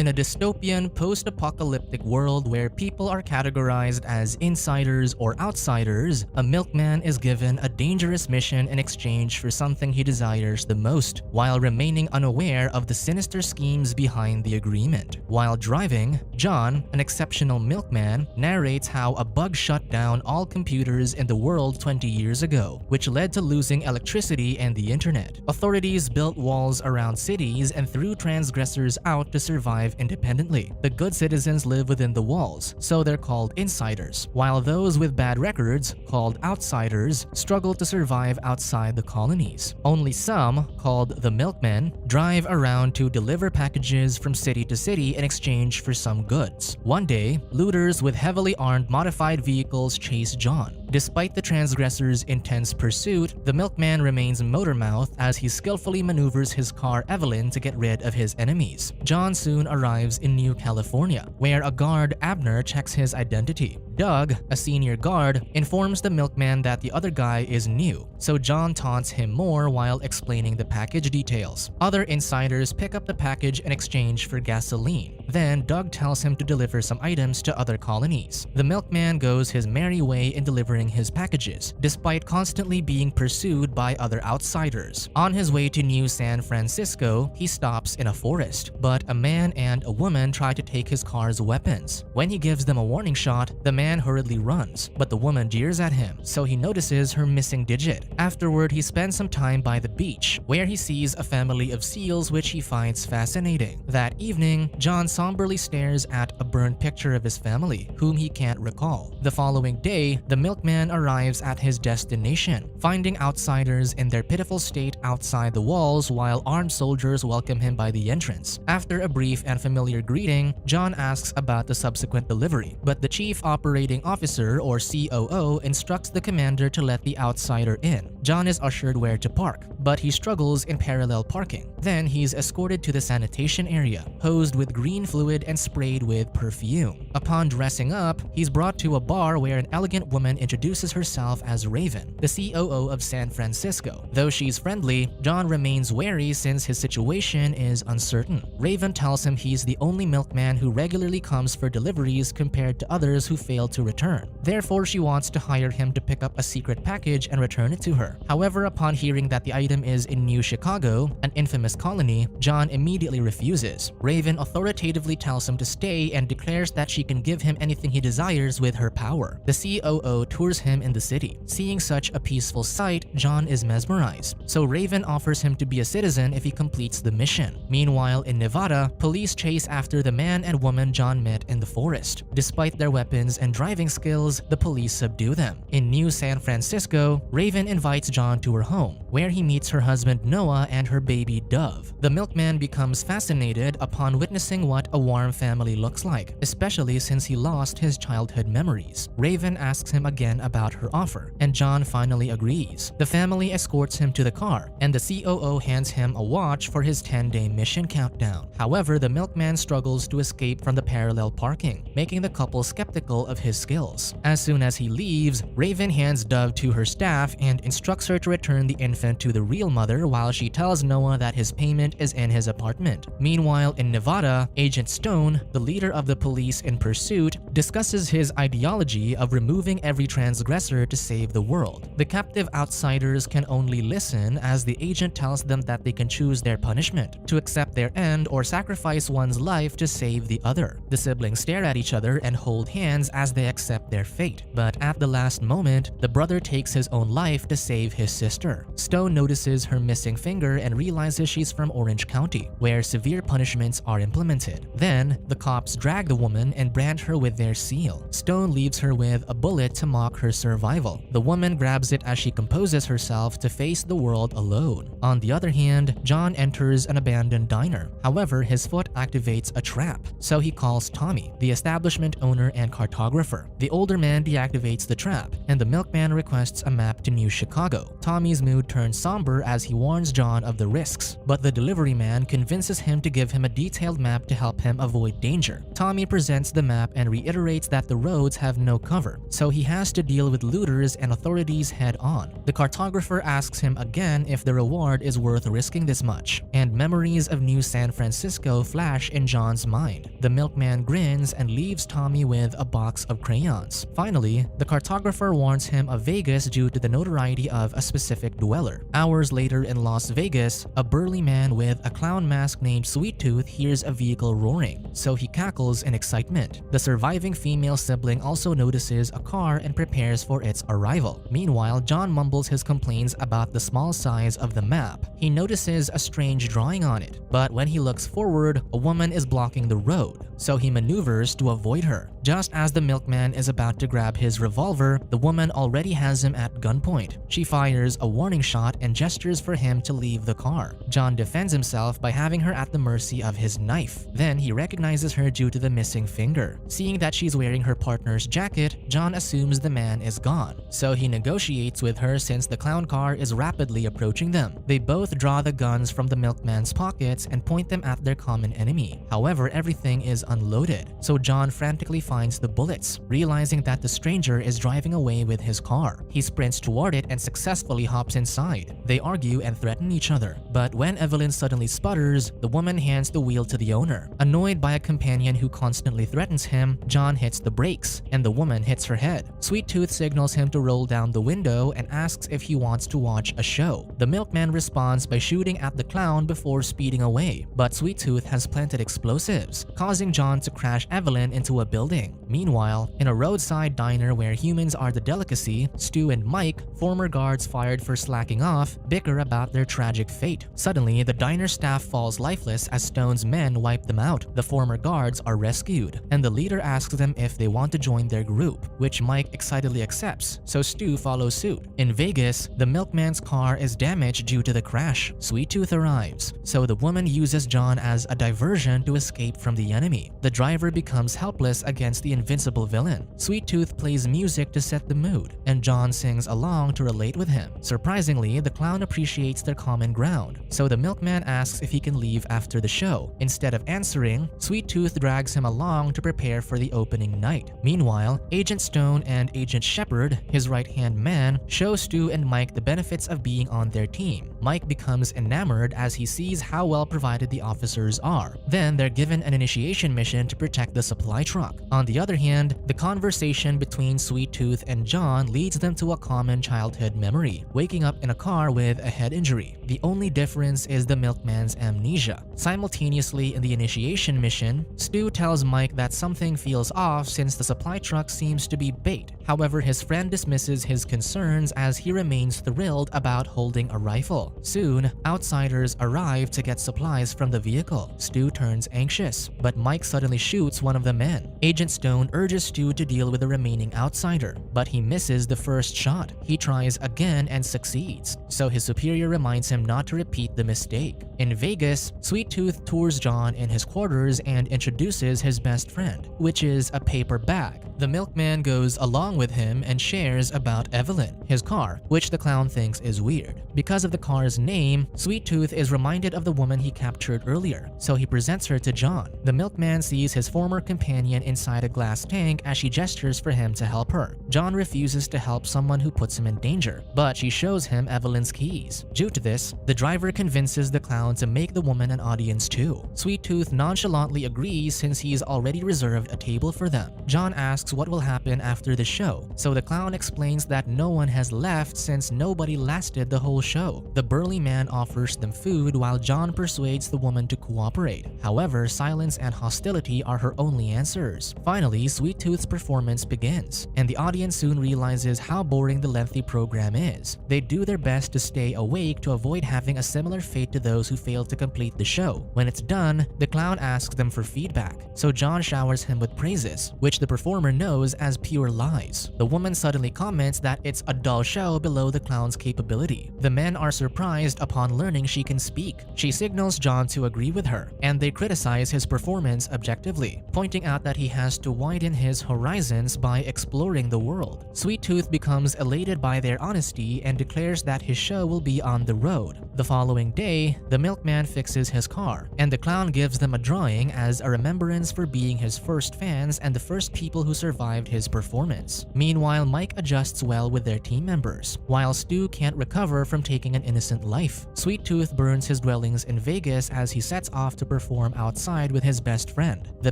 In a dystopian, post-apocalyptic world where people are categorized as insiders or outsiders, a milkman is given a dangerous mission in exchange for something he desires the most, while remaining unaware of the sinister schemes behind the agreement. While driving, John, an exceptional milkman, narrates how a bug shut down all computers in the world 20 years ago, which led to losing electricity and the internet. Authorities built walls around cities and threw transgressors out to survive independently. The good citizens live within the walls, so they're called insiders, while those with bad records, called outsiders, struggle to survive outside the colonies. Only some, called the milkmen, drive around to deliver packages from city to city in exchange for some goods. One day, looters with heavily armed modified vehicles chase John. Despite the transgressors' intense pursuit, the milkman remains motor-mouthed as he skillfully maneuvers his car Evelyn to get rid of his enemies. John soon arrives in New California, where a guard, Abner, checks his identity. Doug, a senior guard, informs the milkman that the other guy is new, so John taunts him more while explaining the package details. Other insiders pick up the package in exchange for gasoline. Then Doug tells him to deliver some items to other colonies. The milkman goes his merry way in delivering his packages, despite constantly being pursued by other outsiders. On his way to New San Francisco, he stops in a forest, but a man and a woman try to take his car's weapons. When he gives them a warning shot, the man hurriedly runs, but the woman jeers at him, so he notices her missing digit. Afterward, he spends some time by the beach, where he sees a family of seals which he finds fascinating. That evening, John somberly stares at a burned picture of his family, whom he can't recall. The following day, the milkman arrives at his destination, finding outsiders in their pitiful state outside the walls while armed soldiers welcome him by the entrance. After a brief and familiar greeting, John asks about the subsequent delivery, but the chief operating officer, or COO, instructs the commander to let the outsider in. John is ushered where to park, but he struggles in parallel parking. Then he's escorted to the sanitation area, hosed with green fluid and sprayed with perfume. Upon dressing up, he's brought to a bar where an elegant woman introduces herself as Raven, the COO of San Francisco. Though she's friendly, John remains wary since his situation is uncertain. Raven tells him he's the only milkman who regularly comes for deliveries compared to others who fail to return. Therefore, she wants to hire him to pick up a secret package and return it to her. However, upon hearing that the item is in New Chicago, an infamous colony, John immediately refuses. Raven authoritatively tells him to stay and declares that she can give him anything he desires with her power. The COO tours him in the city. Seeing such a peaceful sight, John is mesmerized, so Raven offers him to be a citizen if he completes the mission. Meanwhile, in Nevada, police chase after the man and woman John met in the forest. Despite their weapons and driving skills, the police subdue them. In New San Francisco, Raven invites John to her home, where he meets her husband Noah and her baby Dove. The milkman becomes fascinated upon witnessing what a warm family looks like, especially since he lost his childhood memories. Raven asks him again about her offer, and John finally agrees. The family escorts him to the car, and the COO hands him a watch for his 10-day mission countdown. However, the milkman struggles to escape from the parallel parking, making the couple skeptical of his skills. As soon as he leaves, Raven hands Dove to her staff and instructs her to return the infant to the real mother while she tells Noah that his payment is in his apartment. Meanwhile, in Nevada, Agent Stone, the leader of the police in pursuit, discusses his ideology of removing every transgressor to save the world. The captive outsiders can only listen as the agent tells them that they can choose their punishment, to accept their end or sacrifice one's life to save the other. The siblings stare at each other and hold hands as they accept their fate, but at the last moment, the brother takes his own life to save his sister. Stone notices her missing finger and realizes she's from Orange County, where severe punishments are implemented. Then, the cops drag the woman and brand her with their seal. Stone leaves her with a bullet to mock her survival. The woman grabs it as she composes herself to face the world alone. On the other hand, John enters an abandoned diner. However, his foot activates a trap, so he calls Tommy, the establishment owner and cartographer. The older man deactivates the trap, and the milkman requests a map to New Chicago. Tommy's mood turns somber as he warns John of the risks, but the delivery man convinces him to give him a detailed map to help him avoid danger. Tommy presents the map and reiterates that the roads have no cover, so he has to to deal with looters and authorities head-on. The cartographer asks him again if the reward is worth risking this much, and memories of New San Francisco flash in John's mind. The milkman grins and leaves Tommy with a box of crayons. Finally, the cartographer warns him of Vegas due to the notoriety of a specific dweller. Hours later in Las Vegas, a burly man with a clown mask named Sweet Tooth hears a vehicle roaring, so he cackles in excitement. The surviving female sibling also notices a car and prepares for its arrival. Meanwhile, John mumbles his complaints about the small size of the map. He notices a strange drawing on it, but when he looks forward, a woman is blocking the road, so he maneuvers to avoid her. Just as the milkman is about to grab his revolver, the woman already has him at gunpoint. She fires a warning shot and gestures for him to leave the car. John defends himself by having her at the mercy of his knife. Then he recognizes her due to the missing finger. Seeing that she's wearing her partner's jacket, John assumes the man is gone, so he negotiates with her since the clown car is rapidly approaching them. They both draw the guns from the milkman's pockets and point them at their common enemy. However, everything is unloaded, so John frantically finds the bullets, realizing that the stranger is driving away with his car. He sprints toward it and successfully hops inside. They argue and threaten each other, but when Evelyn suddenly sputters, the woman hands the wheel to the owner. Annoyed by a companion who constantly threatens him, John hits the brakes, and the woman hits her head. Sweet Tooth signals him to roll down the window and asks if he wants to watch a show. The milkman responds by shooting at the clown before speeding away, but Sweet Tooth has planted explosives, causing John to crash Evelyn into a building. Meanwhile, in a roadside diner where humans are the delicacy, Stu and Mike, former guards fired for slacking off, bicker about their tragic fate. Suddenly, the diner staff falls lifeless as Stone's men wipe them out. The former guards are rescued, and the leader asks them if they want to join their group, which Mike excitedly accepts, so Stu follows suit. In Vegas, the milkman's car is damaged due to the crash. Sweet Tooth arrives, so the woman uses John as a diversion to escape from the enemy. The driver becomes helpless against the invincible villain. Sweet Tooth plays music to set the mood, and John sings along to relate with him. Surprisingly, the clown appreciates their common ground, so the milkman asks if he can leave after the show. Instead of answering, Sweet Tooth drags him along to prepare for the opening night. Meanwhile, Agent Stone and Agent Shepard, his right-hand man, show Stu and Mike the benefits of being on their team. Mike becomes enamored as he sees how well provided the officers are. Then they're given an initiation mission to protect the supply truck. On the other hand, the conversation between Sweet Tooth and John leads them to a common childhood memory, waking up in a car with a head injury. The only difference is the milkman's amnesia. Simultaneously in the initiation mission, Stu tells Mike that something feels off since the supply truck seems to be bait. However, his friend dismisses his concerns as he remains thrilled about holding a rifle. Soon, outsiders arrive to get supplies from the vehicle. Stu turns anxious, but Mike suddenly shoots one of the men. Agent Stone urges Stu to deal with the remaining outsider, but he misses the first shot. He tries again and succeeds, so his superior reminds him not to repeat the mistake. In Vegas, Sweet Tooth tours John in his quarters and introduces his best friend, which is a paper bag. The milkman goes along with him and shares about Evelyn, his car, which the clown thinks is weird. Because of the car's name, Sweet Tooth is reminded of the woman he captured earlier, so he presents her to John. The milkman sees his former companion inside a glass tank as she gestures for him to help her. John refuses to help someone who puts him in danger, but she shows him Evelyn's keys. Due to this, the driver convinces the clown to make the woman an audience too. Sweet Tooth nonchalantly agrees since he's already reserved a table for them. John asks what will happen after the show, so the clown explains that no one has left since nobody lasted the whole show. The burly man offers them food while John persuades the woman to cooperate. However, silence and hostility are her only answers. Finally, Sweet Tooth's performance begins, and the audience soon realizes how boring the lengthy program is. They do their best to stay awake to avoid having a similar fate to those who failed to complete the show. When it's done, the clown asks them for feedback, so John showers him with praises, which the performer knows as pure lies. The woman suddenly comments that it's a dull show below the clown's capability. The men are surprised surprised upon learning she can speak. She signals John to agree with her, and they criticize his performance objectively, pointing out that he has to widen his horizons by exploring the world. Sweet Tooth becomes elated by their honesty and declares that his show will be on the road. The following day, the Milkman fixes his car, and the clown gives them a drawing as a remembrance for being his first fans and the first people who survived his performance. Meanwhile, Mike adjusts well with their team members, while Stu can't recover from taking an innocent life. Sweet Tooth burns his dwellings in Vegas as he sets off to perform outside with his best friend, the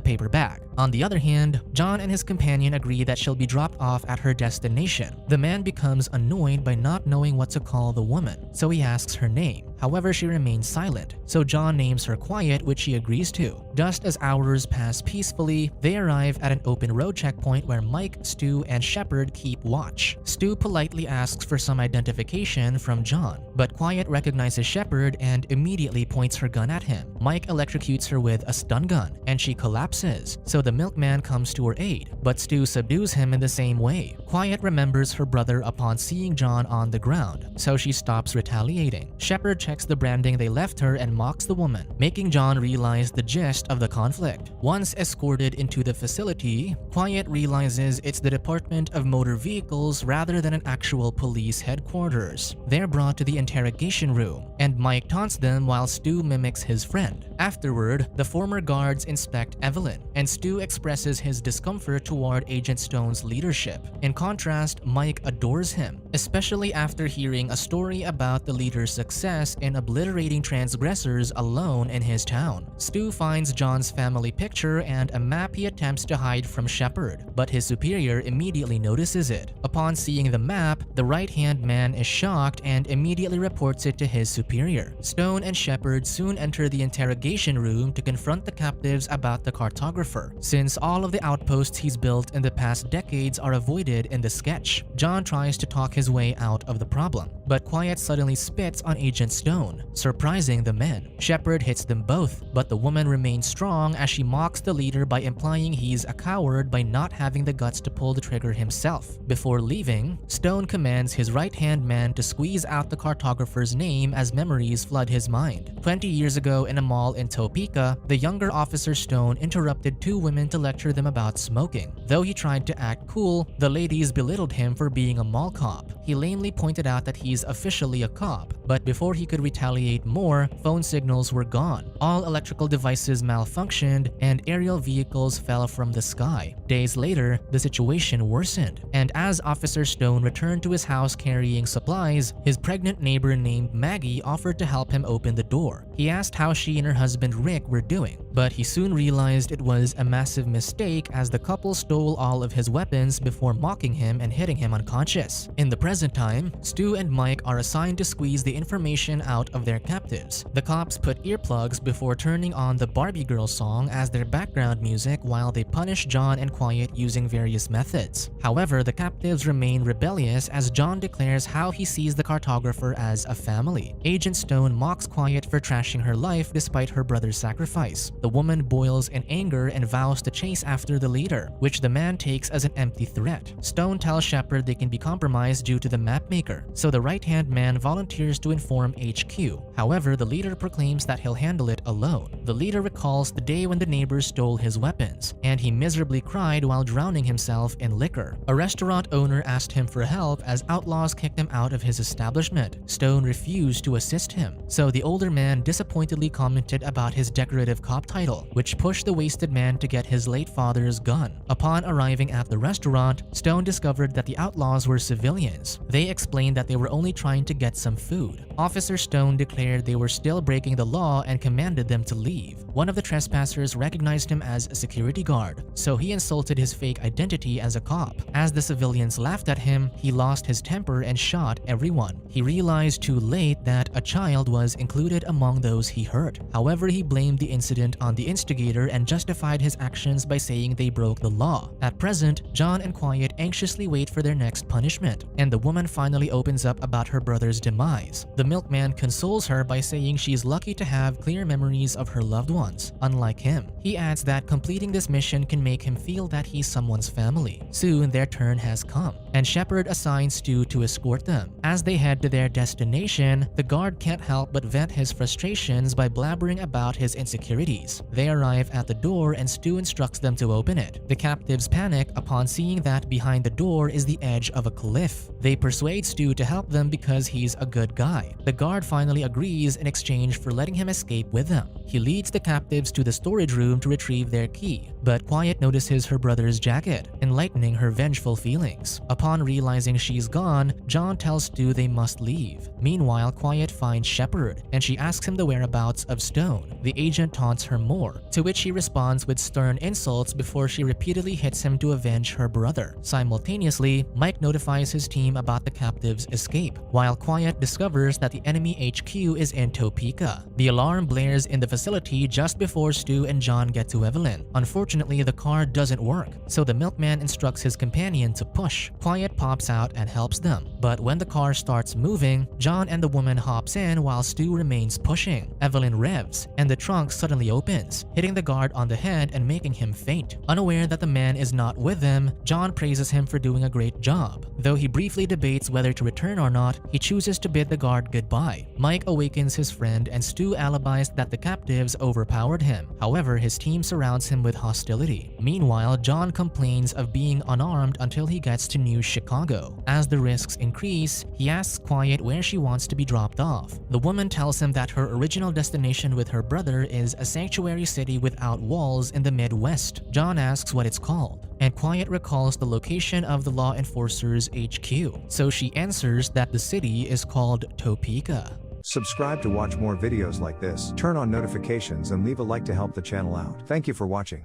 paper bag. On the other hand, John and his companion agree that she'll be dropped off at her destination. The man becomes annoyed by not knowing what to call the woman, so he asks her name. However, she remains silent, so John names her Quiet, which she agrees to. Just as hours pass peacefully, they arrive at an open road checkpoint where Mike, Stu, and Shepard keep watch. Stu politely asks for some identification from John, but Quiet recognizes Shepard and immediately points her gun at him. Mike electrocutes her with a stun gun, and she collapses, so the Milkman comes to her aid, but Stu subdues him in the same way. Quiet remembers her brother upon seeing John on the ground, so she stops retaliating. Shepard checks the branding they left her and mocks the woman, making John realize the gist of the conflict. Once escorted into the facility, Quiet realizes it's the Department of Motor Vehicles rather than an actual police headquarters. They're brought to the interrogation room, and Mike taunts them while Stu mimics his friend. Afterward, the former guards inspect Evelyn, and Stu expresses his discomfort toward Agent Stone's leadership. In contrast, Mike adores him, especially after hearing a story about the leader's success in obliterating transgressors alone in his town. Stu finds John's family picture and a map he attempts to hide from Shepard, but his superior immediately notices it. Upon seeing the map, the right-hand man is shocked and immediately reports it to his superior. Stone and Shepard soon enter the interrogation room to confront the captives about the cartographer, since all of the outposts he's built in the past decades are avoided in the sketch. John tries to talk his way out of the problem, but Quiet suddenly spits on Agent Stone, surprising the men. Shepard hits them both, but the woman remains strong as she mocks the leader by implying he's a coward by not having the guts to pull the trigger himself. Before leaving, Stone commands his right-hand man to squeeze out the cartographer's name as memories flood his mind. 20 years ago in a mall in Topeka, the younger Officer Stone interrupted two women to lecture them about smoking. Though he tried to act cool, the ladies belittled him for being a mall cop. He lamely pointed out that he's officially a cop, but before he could retaliate more, phone signals were gone. All electrical devices malfunctioned, and aerial vehicles fell from the sky. Days later, the situation worsened, and as Officer Stone returned to his house carrying supplies, his pregnant neighbor named Maggie offered to help him open the door. He asked how she and her husband Rick were doing, but he soon realized it was a massive mistake as the couple stole all of his weapons before mocking him and hitting him unconscious. In the present time, Stu and Mike are assigned to squeeze the information out of their captives. The cops put earplugs before turning on the Barbie Girl song as their background music while they punish John and Quiet using various methods. However, the captives remain rebellious as John declares how he sees the cartographer as a family. Agent Stone mocks Quiet for trashing her life despite her brother's sacrifice. The woman boils in anger and vows to chase after the leader, which the man takes as an empty threat. Stone tells Shepard they can be compromised due to the mapmaker, so the right-hand man volunteers to inform HQ. However, the leader proclaims that he'll handle it alone. The leader recalls the day when the neighbors stole his weapons, and he miserably cried while drowning himself in liquor. A restaurant owner asked him for help as outlaws kicked him out of his establishment. Stone refused to assist him, so the older man disappointedly commented about his decorative cop title, which pushed the wasted man to get his late father's gun. Upon arriving at the restaurant, Stone discovered that the outlaws were civilians. They explained that they were only trying to get some food. Officer Stone declared they were still breaking the law and commanded them to leave. One of the trespassers recognized him as a security guard, so he insulted his fake identity as a cop. As the civilians laughed at him, he lost his temper and shot everyone. He realized too late that a child was included among those he hurt. However, he blamed the incident on the instigator and justified his actions by saying they broke the law. At present, John and Quiet anxiously wait for their next punishment, and the woman finally opens up about her brother's demise. The Milkman consoles her by saying she's lucky to have clear memories of her loved ones, unlike him. He adds that completing this mission can make him feel that he's someone's family. Soon, their turn has come. and Shepard assigns Stu to escort them. As they head to their destination, the guard can't help but vent his frustrations by blabbering about his insecurities. They arrive at the door and Stu instructs them to open it. The captives panic upon seeing that behind the door is the edge of a cliff. They persuade Stu to help them because he's a good guy. The guard finally agrees in exchange for letting him escape with them. He leads the captives to the storage room to retrieve their key, but Quiet notices her brother's jacket, enlightening her vengeful feelings. Upon realizing she's gone, John tells Stu they must leave. Meanwhile, Quiet finds Shepard, and she asks him the whereabouts of Stone. The agent taunts her more, to which he responds with stern insults before she repeatedly hits him to avenge her brother. Simultaneously, Mike notifies his team about the captives' escape, while Quiet discovers that the enemy HQ is in Topeka. The alarm blares in the facility just before Stu and John get to Evelyn. Unfortunately, the car doesn't work, so the Milkman instructs his companion to push. Quiet pops out and helps them, but when the car starts moving, John and the woman hops in while Stu remains pushing. Evelyn revs, and the trunk suddenly opens, hitting the guard on the head and making him faint. Unaware that the man is not with them, John praises him for doing a great job. Though he briefly debates whether to return or not, he chooses to bid the guard goodbye. Mike awakens his friend and Stu alibis that the captives overpowered him. However, his team surrounds him with hostility. Meanwhile, John complains of being unarmed until he gets to New Chicago. As the risks increase, he asks Quiet where she wants to be dropped off. The woman tells him that her original destination with her brother is a sanctuary city without walls in the Midwest. John asks what it's called, and Quiet recalls the location of the law enforcer's HQ, so she answers that the city is called Topeka. Subscribe to watch more videos like this, turn on notifications and leave a like to help the channel out. Thank you for watching.